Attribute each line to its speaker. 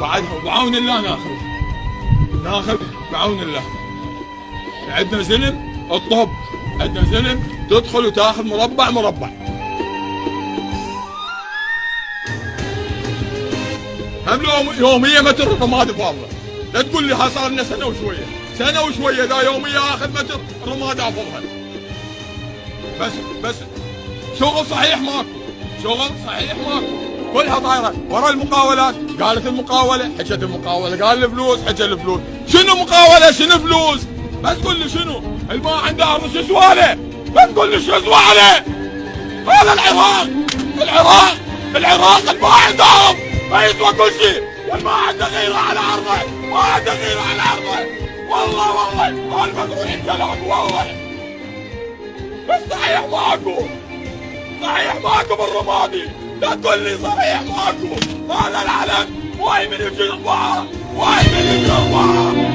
Speaker 1: بعدها بعون الله ناخذ بعون الله. عندنا زلم الطب، عندنا زلم تدخل وتاخذ مربع مربع. هم يوميا متر الرماد فاضله، لا تقول لي صار لنا سنه وشويه، سنه وشويه ذا يوميا اخذ متر الرماد افضها. بس شغل صحيح ماكو، شغل صحيح ماكو، كلها طايره ورا المقاولات. قالت المقاوله، حكت المقاوله، قال الفلوس، حكى الفلوس. شنو مقاوله شنو فلوس؟ بس تقول لي شنو؟ اللي ما عنده ارض شو سواله؟ بس تقول لي شو سواله؟ هذا العراق اللي ما عنده ارض ما يسوى كل شيء، واللي ما عنده غيره على ارضه، ما عنده غيره على ارضه. والله المزروعين كلام والله. بس صحيح ماكو بالرمادي، لا تقول لي صحيح ماكو. هذا العلم واي من يجي البحر، واي من يجي البحر.